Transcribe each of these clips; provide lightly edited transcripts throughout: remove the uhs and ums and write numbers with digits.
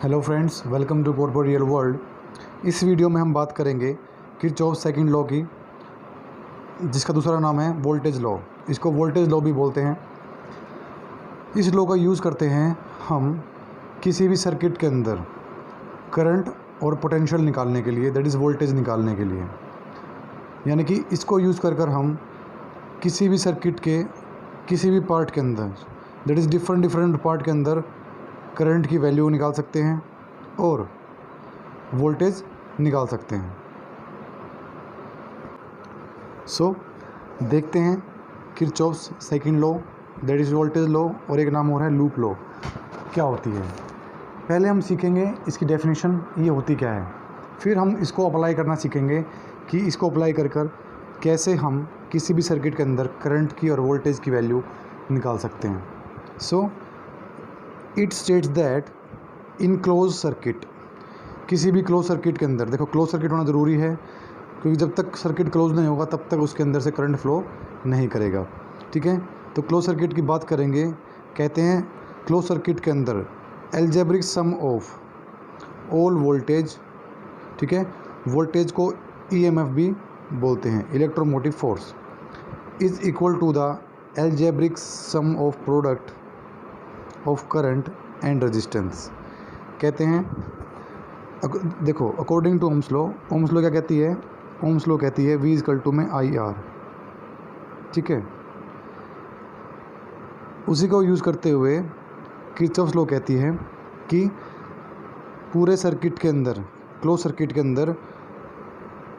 Hello friends, welcome to code for real world. इस video में हम बात करेंगे किरचॉफ सेकंड लॉ की, जिसका दूसरा नाम है वोल्टेज लॉ। इसको वोल्टेज लॉ भी बोलते हैं। इस लॉ का यूज़ करते हैं हम किसी भी सर्किट के अंदर करंट और पोटेंशियल निकालने के लिए, दैट इज़ वोल्टेज निकालने के लिए। यानी कि इसको यूज़ कर हम किसी भी सर्किट के किसी भी पार्ट के अंदर, दैट इज़ डिफरेंट पार्ट के अंदर करंट की वैल्यू निकाल सकते हैं और वोल्टेज निकाल सकते हैं। सो देखते हैं Kirchhoff's second law, that is voltage law, और एक नाम हो रहा है लूप लॉ, क्या होती है। पहले हम सीखेंगे इसकी डेफिनेशन, ये होती क्या है। फिर हम इसको अप्लाई करना सीखेंगे कि इसको अप्लाई कर कैसे हम किसी भी सर्किट के अंदर करंट की और वोल्टेज की वैल्यू निकाल सकते हैं। So it states that in close circuit, किसी भी क्लोज सर्किट के अंदर, देखो क्लोज सर्किट होना ज़रूरी है क्योंकि जब तक सर्किट क्लोज नहीं होगा तब तक उसके अंदर से करंट फ्लो नहीं करेगा। ठीक है, तो क्लोज सर्किट की बात करेंगे। कहते हैं क्लोज सर्किट के अंदर algebraic sum of all voltage, ठीक है, वोल्टेज को ईएमएफ भी बोलते हैं, electromotive force, is equal to the algebraic sum of product of current and resistance. कहते हैं देखो अकॉर्डिंग टू ओम्स लॉ क्या कहती है, ओम्स लॉ कहती है V इक्वल टू में IR। ठीक है, उसी को यूज़ करते हुए किरचॉफ्स लॉ कहती है कि पूरे सर्किट के अंदर, क्लोज सर्किट के अंदर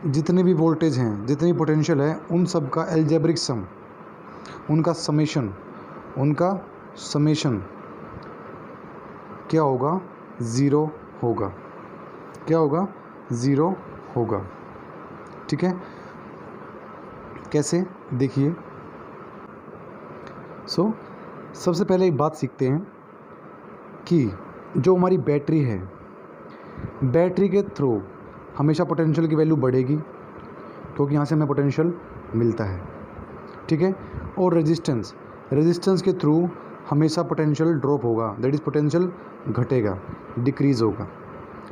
जितने भी वोल्टेज हैं, जितनी पोटेंशियल है, उन सब का एल्जेब्रिक सम, उनका समेशन क्या होगा, ज़ीरो होगा। क्या होगा, ज़ीरो होगा। ठीक है, कैसे, देखिए। सबसे पहले एक बात सीखते हैं कि जो हमारी बैटरी है, बैटरी के थ्रू हमेशा पोटेंशियल की वैल्यू बढ़ेगी क्योंकि यहाँ से हमें पोटेंशियल मिलता है। ठीक है, और रेजिस्टेंस के थ्रू हमेशा पोटेंशियल ड्रॉप होगा, दैट इज़ पोटेंशियल घटेगा, डिक्रीज़ होगा।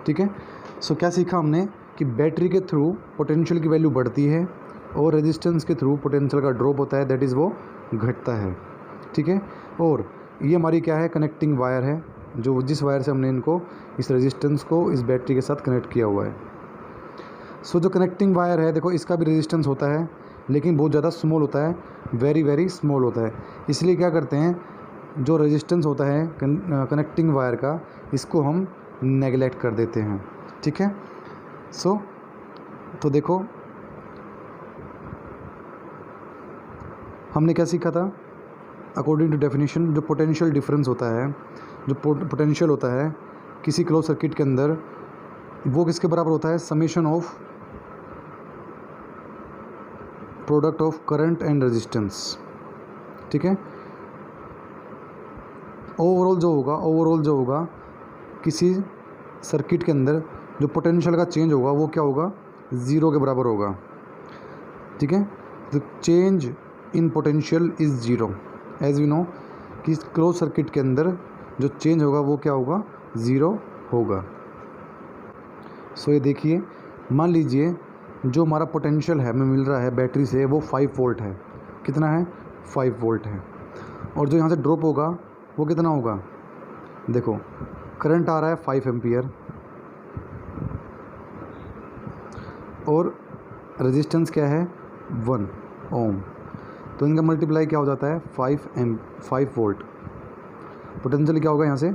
ठीक है, सो क्या सीखा हमने कि बैटरी के थ्रू पोटेंशियल की वैल्यू बढ़ती है और रेजिस्टेंस के थ्रू पोटेंशियल का ड्रॉप होता है, दैट इज़ वो घटता है। ठीक है, और ये हमारी क्या है, कनेक्टिंग वायर है, जो जिस वायर से हमने इनको, इस रेजिस्टेंस को इस बैटरी के साथ कनेक्ट किया हुआ है। सो जो कनेक्टिंग वायर है, देखो इसका भी रेजिस्टेंस होता है लेकिन बहुत ज़्यादा स्मॉल होता है, वेरी स्मॉल होता है। इसलिए क्या करते हैं, जो रेजिस्टेंस होता है कनेक्टिंग वायर का, इसको हम नेगलेक्ट कर देते हैं। ठीक है, तो देखो हमने क्या सीखा था, अकॉर्डिंग टू डेफिनेशन, जो पोटेंशियल डिफरेंस होता है, जो पोटेंशियल होता है किसी क्लोज सर्किट के अंदर, वो किसके बराबर होता है, summation of product of current and resistance. ठीक है, ओवरऑल जो होगा किसी सर्किट के अंदर जो पोटेंशियल का चेंज होगा वो क्या होगा, ज़ीरो के बराबर होगा। ठीक है, the change in potential is zero, as we know कि क्लोज सर्किट के अंदर जो चेंज होगा वो क्या होगा, ज़ीरो होगा। सो ये देखिए, मान लीजिए जो हमारा पोटेंशियल है, हमें मिल रहा है बैटरी से, वो 5 वोल्ट है। कितना है, 5 वोल्ट है। और जो यहाँ से ड्रॉप होगा वो कितना होगा, देखो करंट आ रहा है 5 एम्पियर और रेजिस्टेंस क्या है, 1 ओम, तो इनका मल्टीप्लाई क्या हो जाता है, 5 वोल्ट। पोटेंशियल क्या होगा यहाँ से,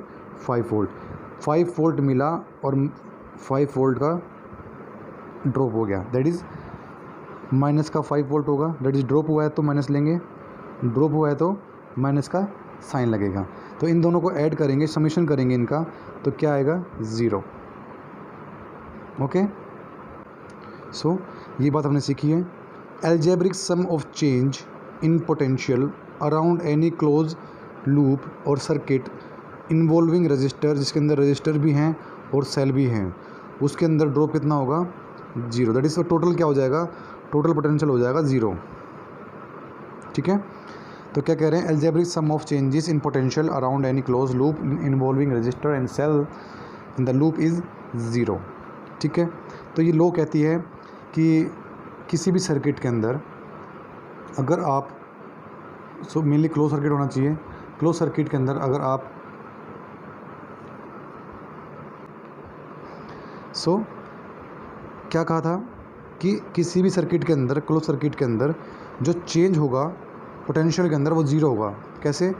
5 वोल्ट। 5 वोल्ट मिला और 5 वोल्ट का ड्रॉप हो गया, दैट इज़ माइनस का 5 वोल्ट होगा, दैट इज़ ड्रॉप हुआ है तो माइनस लेंगे, ड्रॉप हुआ है तो माइनस का साइन लगेगा। तो इन दोनों को ऐड करेंगे, समेशन करेंगे इनका, तो क्या आएगा, ज़ीरो। ओके, सो ये बात हमने सीखी है। Algebraic sum of change in potential around any close loop और सर्किट इन्वॉल्विंग रजिस्टर, जिसके अंदर रजिस्टर भी हैं और सेल भी हैं, उसके अंदर ड्रॉप कितना होगा, ज़ीरो। दैट इज़ टोटल क्या हो जाएगा, टोटल पोटेंशियल हो जाएगा ज़ीरो। ठीक है, तो क्या कह रहे हैं, algebraic sum of changes in potential around any close loop involving resistor and cell the loop is zero. ठीक है, तो ये लॉ कहती है कि किसी भी सर्किट के अंदर अगर आप मेनली क्लोज सर्किट होना चाहिए, क्लोज सर्किट के अंदर अगर आप क्या कहा था कि किसी भी सर्किट के अंदर, क्लोज सर्किट के अंदर जो चेंज होगा पोटेंशियल के अंदर वो ज़ीरो होगा। कैसे?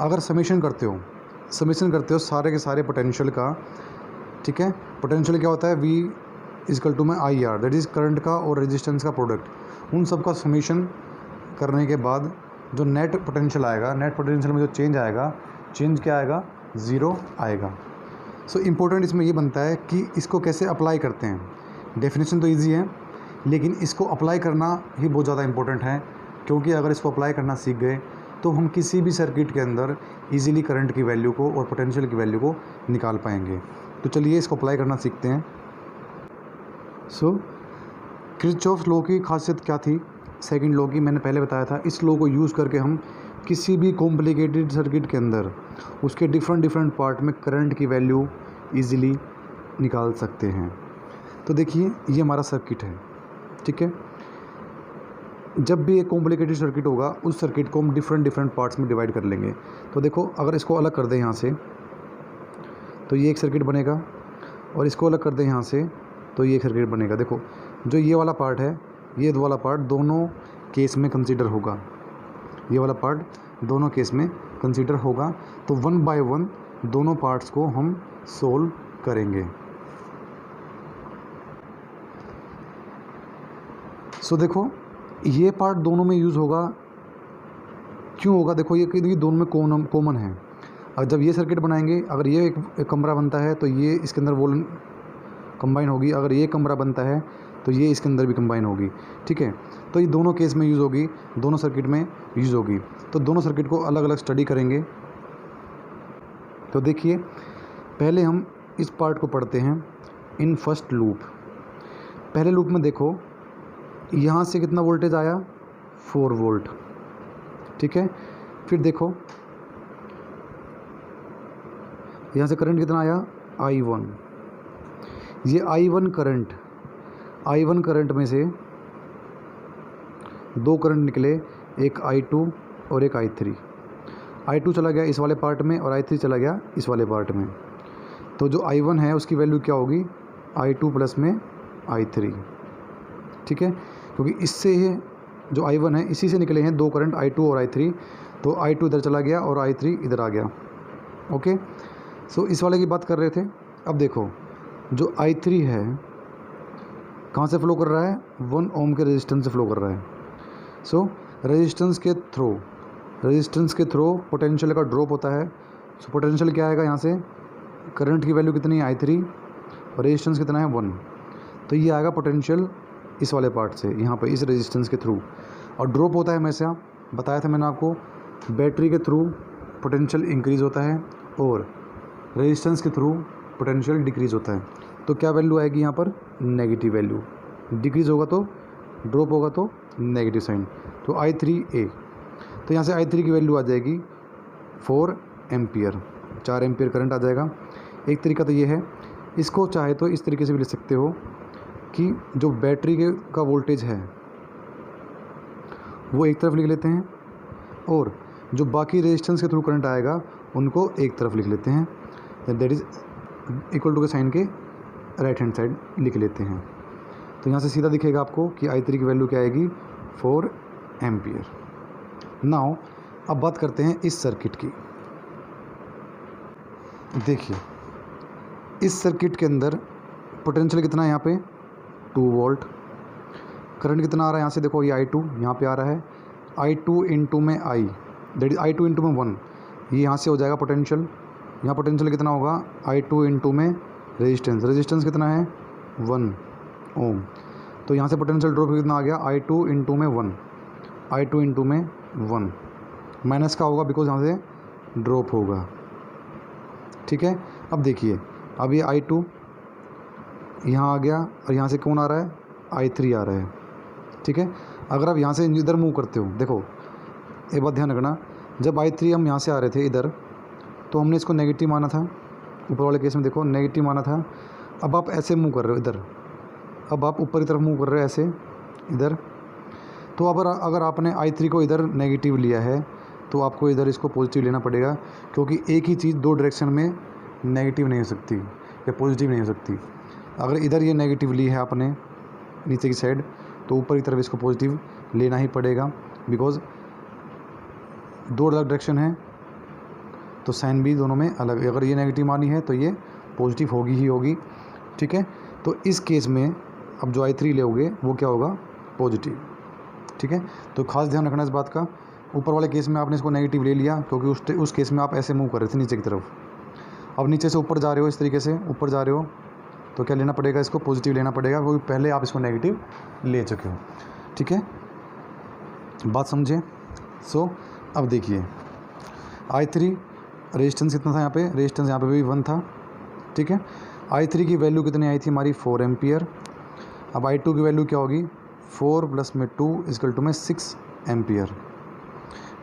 अगर समेशन करते हो सारे के सारे पोटेंशियल का, ठीक है, पोटेंशियल क्या होता है, V इजकल टू में IR, दैट इज़ करंट का और रेजिस्टेंस का प्रोडक्ट, उन सब का समेशन करने के बाद जो नेट पोटेंशियल आएगा, नेट पोटेंशियल में जो चेंज आएगा, चेंज क्या आएगा, ज़ीरो आएगा। सो इम्पोर्टेंट इसमें ये बनता है कि इसको कैसे अप्लाई करते हैं। डेफिनेशन तो ईजी है, लेकिन इसको अप्लाई करना ही बहुत ज़्यादा इम्पोर्टेंट है, क्योंकि अगर इसको अप्लाई करना सीख गए तो हम किसी भी सर्किट के अंदर इजीली करंट की वैल्यू को और पोटेंशियल की वैल्यू को निकाल पाएंगे। तो चलिए इसको अप्लाई करना सीखते हैं। सो किरचॉफ लॉ की खासियत क्या थी, सेकंड लॉ की, मैंने पहले बताया था। इस लॉ को यूज़ करके हम किसी भी कॉम्प्लिकेटेड सर्किट के अंदर उसके डिफरेंट पार्ट में करंट की वैल्यू इजीली निकाल सकते हैं। तो देखिए ये हमारा सर्किट है, ठीक है। जब भी एक कॉम्प्लिकेटेड सर्किट होगा उस सर्किट को हम डिफरेंट पार्ट्स में डिवाइड कर लेंगे। तो देखो अगर इसको अलग कर दें यहाँ से तो ये एक सर्किट बनेगा, और इसको अलग कर दें यहाँ से तो ये एक सर्किट बनेगा। देखो जो ये वाला पार्ट है, ये वाला पार्ट दोनों केस में कंसीडर होगा, ये वाला पार्ट दोनों केस में कंसीडर होगा। तो वन बाय वन दोनों पार्ट्स को हम सोल्व करेंगे। सो देखो ये पार्ट दोनों में यूज़ होगा, क्यों होगा, देखो ये दोनों में कॉमन है। और जब ये सर्किट बनाएंगे, अगर ये एक कमरा बनता है तो ये इसके अंदर वोल्ट कंबाइन होगी, अगर ये कमरा बनता है तो ये इसके अंदर भी कंबाइन होगी, ठीक है। तो ये दोनों केस में यूज़ होगी, दोनों सर्किट में यूज़ होगी। तो दोनों सर्किट को अलग अलग स्टडी करेंगे। तो देखिए पहले हम इस पार्ट को पढ़ते हैं इन फर्स्ट लूप। पहले लूप में देखो यहाँ से कितना वोल्टेज आया, 4 वोल्ट, ठीक है। फिर देखो यहाँ से करंट कितना आया, I1। ये I1 करंट में से दो करंट निकले, एक I2 और एक I3। I2 चला गया इस वाले पार्ट में और I3 चला गया इस वाले पार्ट में। तो जो I1 है उसकी वैल्यू क्या होगी, I2 प्लस में I3, ठीक है। क्योंकि इससे जो I1 है इसी से निकले हैं दो करंट I2 और I3, तो I2 इधर चला गया और I3 इधर आ गया। ओके, सो इस वाले की बात कर रहे थे। अब देखो जो I3 है कहाँ से फ्लो कर रहा है, 1 ओम के रेजिस्टेंस से फ्लो कर रहा है। सो रेजिस्टेंस के थ्रू पोटेंशियल का ड्रॉप होता है। सो पोटेंशियल क्या आएगा, यहाँ से करंट की वैल्यू कितनी है I3 और रेजिस्टेंस कितना है 1, तो ये आएगा पोटेंशियल इस वाले पार्ट से यहाँ पे इस रेजिस्टेंस के थ्रू। और ड्रॉप होता है हमेशा, बताया था मैंने आपको, बैटरी के थ्रू पोटेंशियल इंक्रीज़ होता है और रेजिस्टेंस के थ्रू पोटेंशियल डिक्रीज़ होता है। तो क्या वैल्यू आएगी यहाँ पर, नेगेटिव वैल्यू। डिक्रीज़ होगा तो ड्रॉप होगा तो नेगेटिव साइन। तो I3A, तो यहाँ से I3 की वैल्यू आ जाएगी 4 एम्पियर, 4 एम्पियर करंट आ जाएगा। एक तरीका तो ये है, इसको चाहे तो इस तरीके से भी लिख सकते हो कि जो बैटरी का वोल्टेज है वो एक तरफ लिख लेते हैं और जो बाकी रेजिस्टेंस के थ्रू करंट आएगा उनको एक तरफ लिख लेते हैं, दैट इज़ इक्वल टू के साइन के राइट हैंड साइड लिख लेते हैं। तो यहाँ से सीधा दिखेगा आपको कि I3 की वैल्यू क्या आएगी, 4 एम्पियर। नाउ अब बात करते हैं इस सर्किट की। देखिए इस सर्किट के अंदर पोटेंशियल कितना है, यहाँ पे 2 वोल्ट। करंट कितना आ रहा है, यहाँ से देखो ये I2 यहाँ पे आ रहा है, I2 इंटू में I, that is I2 into में 1, ये यहाँ से हो जाएगा पोटेंशियल। यहाँ पोटेंशियल कितना होगा, I2 इंटू में रेजिस्टेंस कितना है 1 ओम। तो यहाँ से पोटेंशियल ड्रॉप कितना आ गया, I2 इंटू में 1 माइनस का होगा बिकॉज यहाँ से ड्रॉप होगा, ठीक है। अब देखिए अब ये I2 यहाँ आ गया और यहाँ से कौन आ रहा है, I3 आ रहा है, ठीक है। अगर आप यहाँ से इधर मूव करते हो, देखो एक बात ध्यान रखना, जब I3 हम यहाँ से आ रहे थे इधर तो हमने इसको नेगेटिव माना था, ऊपर वाले केस में देखो नेगेटिव माना था, अब आप ऐसे मूव कर रहे हो इधर, अब आप ऊपर की तरफ मूव कर रहे हो ऐसे इधर। तो अगर आपने I3 को इधर नेगेटिव लिया है तो आपको इधर इसको पॉजिटिव लेना पड़ेगा, क्योंकि एक ही चीज़ दो डायरेक्शन में नेगेटिव नहीं हो सकती या पॉजिटिव नहीं हो सकती। अगर इधर ये नेगेटिव ली है आपने नीचे की साइड, तो ऊपर की तरफ इसको पॉजिटिव लेना ही पड़ेगा, बिकॉज दो अलग डायरेक्शन है तो साइन भी दोनों में अलग। अगर ये नेगेटिव मानी है तो ये पॉजिटिव होगी ही होगी, ठीक है। तो इस केस में अब जो I3 लोगे वो क्या होगा, पॉजिटिव, ठीक है। तो खास ध्यान रखना इस बात का। ऊपर वाले केस में आपने इसको नेगेटिव ले लिया क्योंकि उस केस में आप ऐसे मूव कर रहे थे नीचे की तरफ। अब नीचे से ऊपर जा रहे हो, इस तरीके से ऊपर जा रहे हो तो क्या लेना पड़ेगा, इसको पॉजिटिव लेना पड़ेगा, क्योंकि पहले आप इसको नेगेटिव ले चुके हो, ठीक है। बात समझे। सो अब देखिए I3 रेजिस्टेंस कितना था यहाँ पे, रेजिस्टेंस यहाँ पे भी 1 था, ठीक है। I3 की वैल्यू कितनी आई थी हमारी, 4 एम्पियर। अब I2 की वैल्यू क्या होगी, 4 प्लस में 2 इक्वल टू में 6 एम्पियर।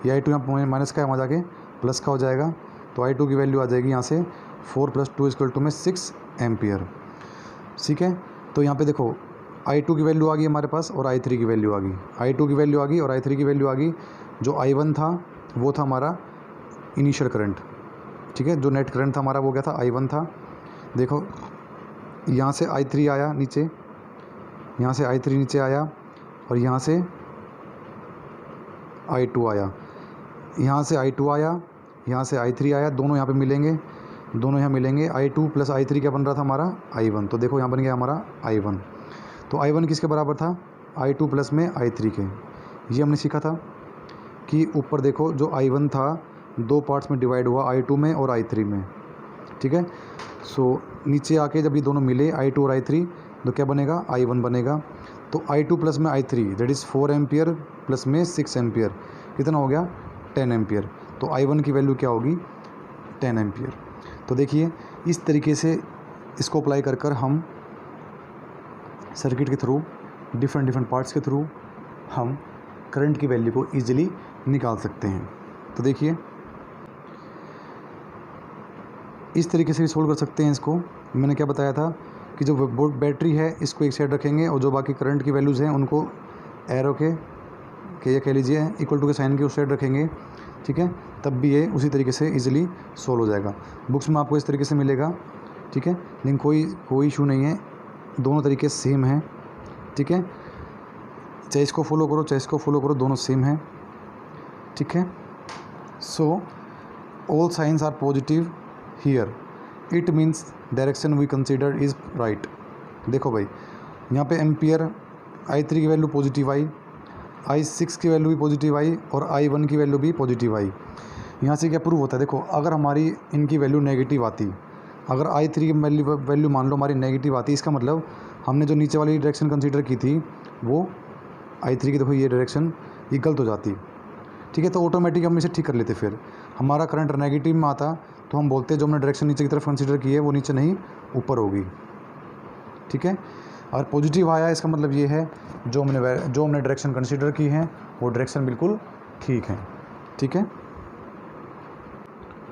ये I2 यहाँ माइनस का वहाँ जाके प्लस का हो जाएगा, तो I2 की वैल्यू आ जाएगी यहाँ से 4 प्लस 2 इक्वल टू में 6 एम्पियर, ठीक है। तो यहाँ पे देखो I2 की वैल्यू आ गई हमारे पास और I3 की वैल्यू आ गई, I2 की वैल्यू आ गई और I3 की वैल्यू आ गई। जो I1 था वो था हमारा इनिशियल करंट, ठीक है। जो नेट करंट था हमारा वो क्या था, I1 था। देखो यहाँ से I3 आया नीचे, यहाँ से I3 नीचे आया और यहाँ से I2 आया, यहाँ से I2 आया, यहाँ से I3 आया, दोनों यहाँ पे मिलेंगे, दोनों यहाँ मिलेंगे। I2 प्लस I3 क्या बन रहा था हमारा, I1। तो देखो यहाँ बन गया हमारा I1। तो I1 किसके बराबर था, I2 प्लस में I3 के। ये हमने सीखा था कि ऊपर देखो जो I1 था दो पार्ट्स में डिवाइड हुआ, I2 में और I3 में, ठीक है। सो नीचे आके जब ये दोनों मिले I2 और I3 तो क्या बनेगा, I1 बनेगा। तो I2 प्लस में I3 that is 4 ampere plus में 6 एम्पियर, कितना हो गया, 10 एम्पियर। तो I1 की वैल्यू क्या होगी, 10 एम्पियर। तो देखिए इस तरीके से इसको अप्लाई कर कर हम सर्किट के थ्रू डिफरेंट पार्ट्स के थ्रू हम करंट की वैल्यू को ईजिली निकाल सकते हैं। तो देखिए इस तरीके से भी सोल्व कर सकते हैं इसको। मैंने क्या बताया था कि जो बैटरी है इसको एक साइड रखेंगे और जो बाकी करंट की वैल्यूज़ हैं उनको एरो के ये कह लीजिए इक्वल टू के साइन के उस साइड रखेंगे, ठीक है। तब भी ये उसी तरीके से इजीली सोल्व हो जाएगा। बुक्स में आपको इस तरीके से मिलेगा, ठीक है। लेकिन कोई इशू नहीं है, दोनों तरीके सेम हैं, ठीक है। चाहे इसको फॉलो करो चाहे इसको फॉलो करो, दोनों सेम हैं, ठीक है। So all signs are positive here, it means direction we consider is right. देखो भाई यहाँ पे एम्पियर I3 की वैल्यू पॉजिटिव आई, I6 की वैल्यू भी पॉजिटिव आई और I1 की वैल्यू भी पॉजिटिव आई। यहाँ से क्या प्रूव होता है, देखो अगर हमारी इनकी वैल्यू नेगेटिव आती, अगर I3 की वैल्यू मान लो हमारी नेगेटिव आती, इसका मतलब हमने जो नीचे वाली डायरेक्शन कंसीडर की थी वो I3 की, देखो ये डायरेक्शन ये गलत हो जाती, ठीक है। तो ऑटोमेटिक हम इसे ठीक कर लेते। फिर हमारा करंट नेगेटिव में आता तो हम बोलते जो हमने डायरेक्शन नीचे की तरफ कंसीडर की है वो नीचे नहीं ऊपर होगी, ठीक है। और पॉजिटिव आया इसका मतलब ये है जो हमने डायरेक्शन कंसीडर की है वो डायरेक्शन बिल्कुल ठीक है, ठीक है।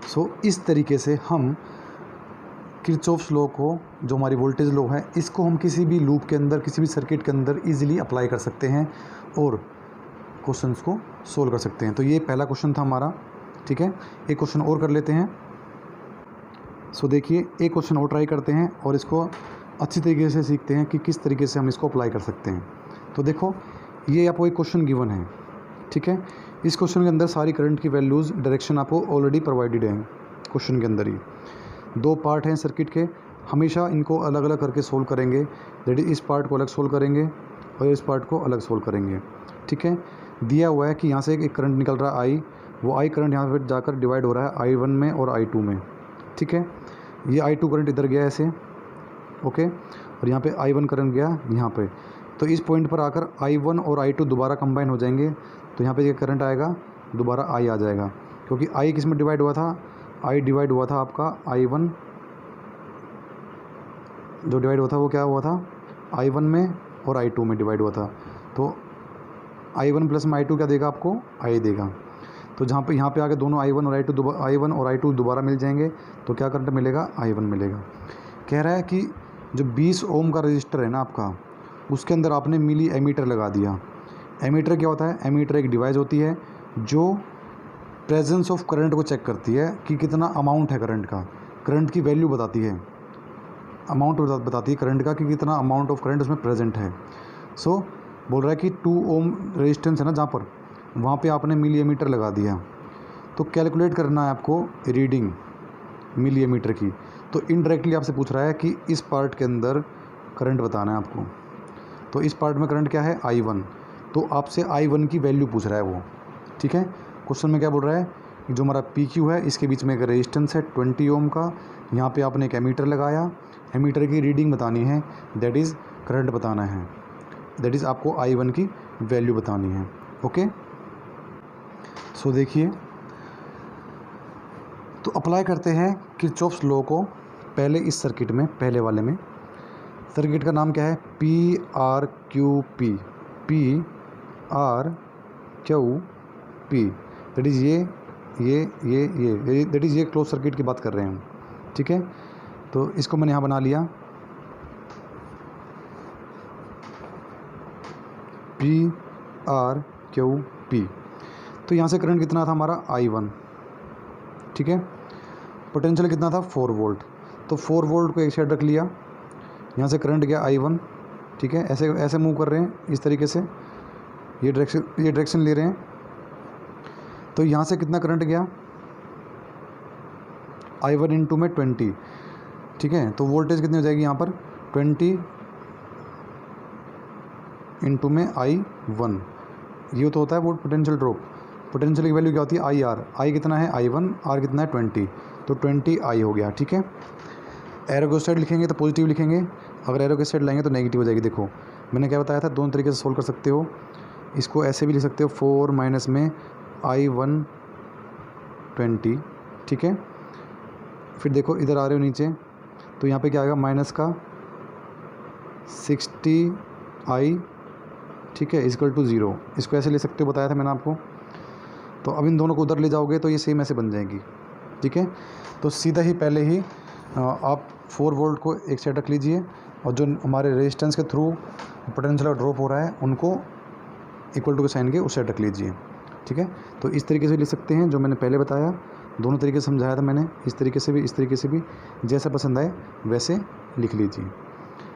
सो इस तरीके से हम किरचॉफ्स लॉ को, जो हमारी वोल्टेज लॉ है, इसको हम किसी भी लूप के अंदर किसी भी सर्किट के अंदर इजीली अप्लाई कर सकते हैं और क्वेश्चंस को सोल्व कर सकते हैं। तो ये पहला क्वेश्चन था हमारा, ठीक है। एक क्वेश्चन और कर लेते हैं। सो देखिए एक क्वेश्चन और ट्राई करते हैं और इसको अच्छी तरीके से सीखते हैं कि किस तरीके से हम इसको अप्लाई कर सकते हैं। तो देखो ये आपको एक क्वेश्चन गिवन है, ठीक है। इस क्वेश्चन के अंदर सारी करंट की वैल्यूज़ डायरेक्शन आपको ऑलरेडी प्रोवाइडेड हैं क्वेश्चन के अंदर ही। दो पार्ट हैं सर्किट के, हमेशा इनको अलग अलग करके सोल्व करेंगे, दैट इज़ इस पार्ट को अलग सोल्व करेंगे और इस पार्ट को अलग सोल्व करेंगे, ठीक है। दिया हुआ है कि यहाँ से एक करंट निकल रहा है I, वो I करंट यहाँ पर जाकर डिवाइड हो रहा है I1 में और I2 में, ठीक है। ये I2 करंट इधर गया ऐसे, ओके, और यहाँ पे I1 करंट गया यहाँ पे। तो इस पॉइंट पर आकर I1 और I2 दोबारा कंबाइन हो जाएंगे, तो यहाँ पे ये करंट आएगा, दोबारा I आ जाएगा, क्योंकि I किस में डिवाइड हुआ था, I डिवाइड हुआ था आपका I1, जो डिवाइड हुआ था वो क्या हुआ था, I1 में और I2 में डिवाइड हुआ था। तो I1 प्लस में I2 क्या देगा आपको, I देगा। तो जहाँ पे यहाँ पे आके दोनों I1 और I2 दोबारा मिल जाएंगे, तो क्या करंट मिलेगा, I1 मिलेगा। कह रहा है कि जो 20 ओम का रजिस्टर है ना आपका, उसके अंदर आपने मिली एमीटर लगा दिया। एमीटर क्या होता है, एमीटर एक डिवाइस होती है जो प्रेजेंस ऑफ करंट को चेक करती है कि कितना अमाउंट है करंट का, करंट की वैल्यू बताती है, अमाउंट बताती है करंट का कि कितना अमाउंट ऑफ करंट उसमें प्रेजेंट है। सो बोल रहा है कि 2 ओम रेजिस्टेंस है ना जहाँ पर, वहाँ पे आपने मिली एमीटर लगा दिया, तो कैलकुलेट करना है आपको रीडिंग मिली एमीटर की। तो इनडायरेक्टली आपसे पूछ रहा है कि इस पार्ट के अंदर करंट बताना है आपको। तो इस पार्ट में करंट क्या है, I1, तो आपसे I1 की वैल्यू पूछ रहा है वो। ठीक है, क्वेश्चन में क्या बोल रहा है कि जो हमारा PQ है इसके बीच में एक रेजिस्टेंस है 20 ओम का, यहाँ पे आपने एक एमीटर लगाया, एमीटर की रीडिंग बतानी है, दैट इज़ करंट बताना है, दैट इज़ आपको I1 की वैल्यू बतानी है। ओके, सो देखिए, तो अप्लाई करते हैं किरचॉफ्स लॉ को पहले इस सर्किट में, पहले वाले में। सर्किट का नाम क्या है, PRQP, PRQP, दैट इज़ ये दैट इज़ ये क्लोज सर्किट की बात कर रहे हैं हम। ठीक है, तो इसको मैंने यहाँ बना लिया, PRQP। तो यहाँ से करंट कितना था हमारा, I1। ठीक है, पोटेंशियल कितना था, 4 वोल्ट। तो 4 वोल्ट को एक साइड रख लिया, यहाँ से करंट गया I1। ठीक है, ऐसे ऐसे मूव कर रहे हैं इस तरीके से, ये डायरेक्शन ले रहे हैं। तो यहाँ से कितना करंट गया, I1 इंटू में 20। ठीक है, तो वोल्टेज कितनी हो जाएगी यहाँ पर, 20 इंटू में I1। ये तो होता है वो पोटेंशियल ड्रॉप। पोटेंशियल की वैल्यू क्या होती है, IR। I कितना है, I1, R कितना है, 20, तो 20I हो गया। ठीक है, एरो के साइड लिखेंगे तो पॉजिटिव लिखेंगे, अगर एरो के साइड लाएंगे तो नेगेटिव हो जाएगी। देखो मैंने क्या बताया था, दोनों तरीके से सोल्व कर सकते हो। इसको ऐसे भी लिख सकते हो, 4 माइनस में I1 20। ठीक है, फिर देखो इधर आ रहे हो नीचे, तो यहाँ पे क्या आएगा, माइनस का 60I, ठीक है, इक्वल टू 0। इसको ऐसे ले सकते हो, बताया था मैंने आपको। तो अब इन दोनों को उधर ले जाओगे तो ये सेम ऐसे बन जाएगी। ठीक है, तो सीधा ही पहले ही आप 4 वोल्ट को एक साइड रख लीजिए, और जो हमारे रेजिस्टेंस के थ्रू पोटेंशियल ड्रॉप हो रहा है उनको इक्वल टू के साइन के उस साइड रख लीजिए। ठीक है, तो इस तरीके से लिख सकते हैं जो मैंने पहले बताया, दोनों तरीके से समझाया था मैंने, इस तरीके से भी, इस तरीके से भी, जैसा पसंद आए वैसे लिख लीजिए।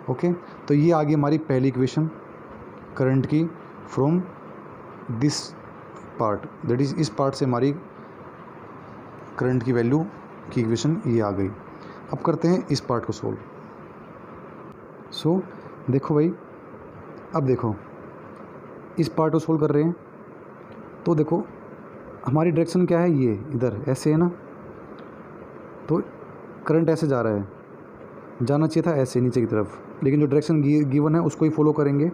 ओके, तो ये आ गई हमारी पहली इक्वेशन करंट की from this part, that is इस पार्ट से हमारी करंट की वैल्यू की इक्वेशन ये आ गई। अब करते हैं इस पार्ट को सोल्व। सो देखो भाई, अब देखो इस पार्ट को सोल्व कर रहे हैं, तो देखो हमारी डायरेक्शन क्या है, ये इधर ऐसे है ना, तो करंट ऐसे जा रहा है, जाना चाहिए था ऐसे नीचे की तरफ, लेकिन जो डायरेक्शन गिवन है उसको ही फॉलो करेंगे।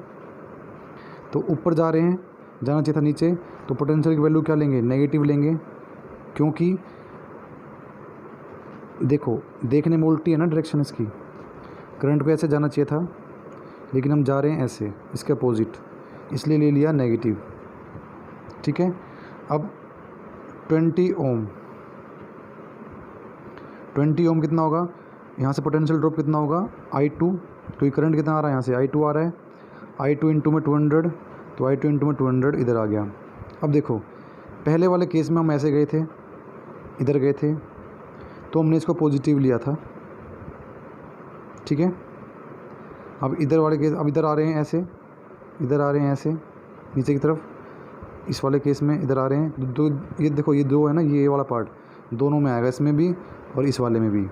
तो ऊपर जा रहे हैं, जाना चाहिए था नीचे, तो पोटेंशियल की वैल्यू क्या लेंगे, नेगेटिव लेंगे, क्योंकि देखो देखने में उल्टी है ना डायरेक्शन इसकी, करंट को ऐसे जाना चाहिए था लेकिन हम जा रहे हैं ऐसे, इसके अपोजिट, इसलिए ले लिया नेगेटिव। ठीक है, अब 20 ओम कितना होगा, यहाँ से पोटेंशियल ड्रॉप कितना होगा, I2, क्योंकि करंट कितना आ रहा है, यहाँ से I2 आ रहा है, I2 इंटू में 200, तो I2 इंटू में 200 इधर आ गया। अब देखो पहले वाले केस में हम ऐसे गए थे, इधर गए थे, तो हमने इसको पॉजिटिव लिया था। ठीक है, अब इधर वाले केस, अब इधर आ रहे हैं ऐसे, इधर आ रहे हैं ऐसे नीचे की तरफ, इस वाले केस में इधर आ रहे हैं, दो ये देखो ये दो है ना, ये वाला पार्ट दोनों में आएगा, इसमें भी और इस वाले में भी।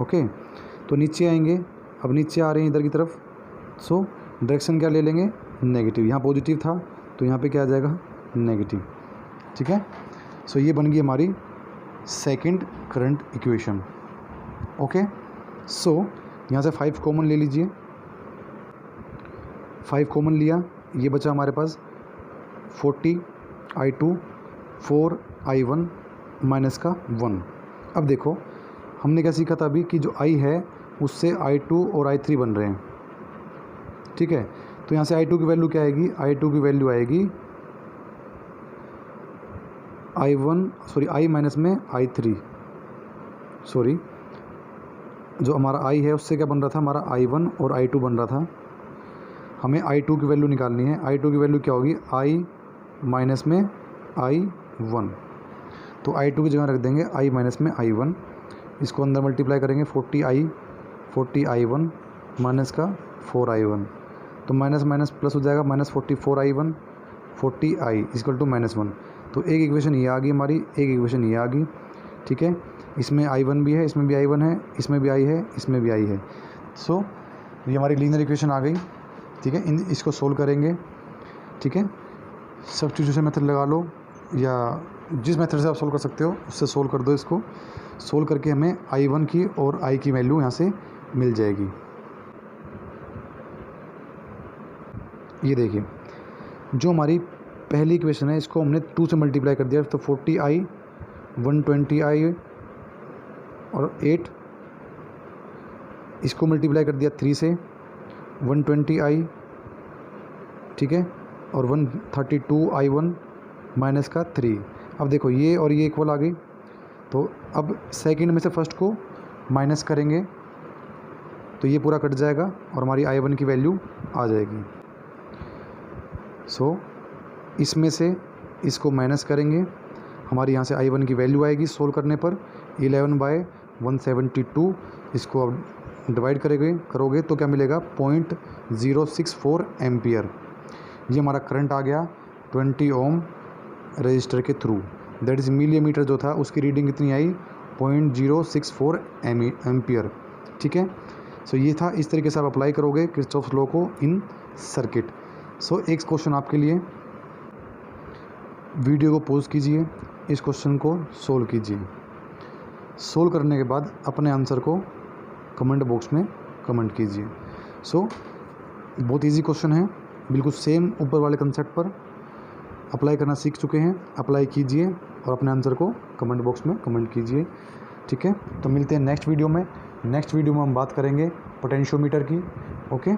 ओके, तो नीचे आएंगे, अब नीचे आ रहे हैं इधर की तरफ, सो डायरेक्शन क्या ले लेंगे, नेगेटिव। यहाँ पॉजिटिव था तो यहाँ पे क्या आ जाएगा, नेगेटिव। ठीक है, सो ये बन गई हमारी सेकंड करंट इक्वेशन। ओके, सो यहाँ से 5 कॉमन ले लीजिए, 5 कॉमन लिया, ये बचा हमारे पास 40I2, 4I1 माइनस का 1। अब देखो हमने क्या सीखा था अभी कि जो I है उससे I2 और I3 बन रहे हैं। ठीक है, तो यहाँ से I2 की वैल्यू क्या आएगी, I2 की वैल्यू आएगी I माइनस में I3, सॉरी जो हमारा I है उससे क्या बन रहा था, हमारा I1 और I2 बन रहा था। हमें I2 की वैल्यू निकालनी है। I2 की वैल्यू क्या होगी, I माइनस में I1, तो I2 की जगह रख देंगे I माइनस में I1। इसको अंदर मल्टीप्लाई करेंगे 40I1 माइनस का 4I1, तो माइनस माइनस प्लस हो जाएगा, minus 44I1 40I equal to -1। तो एक इक्वेशन ये आ गई हमारी, एक इक्वेशन ये आ गई, ठीक है। इसमें I1 भी है, इसमें भी I1 है, इसमें भी I है, इसमें भी I है। सो ये हमारी लीनियर इक्वेशन आ गई, ठीक है। इसको सोल्व करेंगे, ठीक है। सब्स्टिट्यूशन मेथड लगा लो या जिस मेथड से आप सोल्व कर सकते हो उससे सोल्व कर दो। इसको सोल्व करके हमें I1 की और I की वैल्यू यहाँ से मिल जाएगी। ये देखिए जो हमारी पहली इक्वेशन है इसको हमने 2 से मल्टीप्लाई कर दिया, तो 40I 120I और 8, इसको मल्टीप्लाई कर दिया 3 से 120I, ठीक है, और 132I1 माइनस का 3। अब देखो ये और ये इक्वल आ गई, तो अब सेकंड में से फर्स्ट को माइनस करेंगे तो ये पूरा कट जाएगा और हमारी I1 की वैल्यू आ जाएगी। सो इसमें से इसको माइनस करेंगे, हमारी यहाँ से I1 की वैल्यू आएगी सोल्व करने पर 11/172। इसको अब डिवाइड करोगे तो क्या मिलेगा, 0.064 एम्पियर। ये हमारा करंट आ गया 20 ओम रजिस्टर के थ्रू। दैट इज़ मिलीमीटर जो था उसकी रीडिंग कितनी आई, 0.064 एम्पियर, ठीक है। सो ये था, इस तरीके से आप अप्लाई करोगे किरचॉफ्स लॉ को इन सर्किट। सो एक क्वेश्चन आपके लिए, वीडियो को पॉज कीजिए, इस क्वेश्चन को सोल्व कीजिए। सोल्व करने के बाद अपने आंसर को कमेंट बॉक्स में कमेंट कीजिए। सो बहुत इजी क्वेश्चन है, बिल्कुल सेम ऊपर वाले कंसेप्ट पर अप्लाई करना सीख चुके हैं। अप्लाई कीजिए और अपने आंसर को कमेंट बॉक्स में कमेंट कीजिए, ठीक है। तो मिलते हैं नेक्स्ट वीडियो में। नेक्स्ट वीडियो में हम बात करेंगे पोटेंशियोमीटर की, ओके।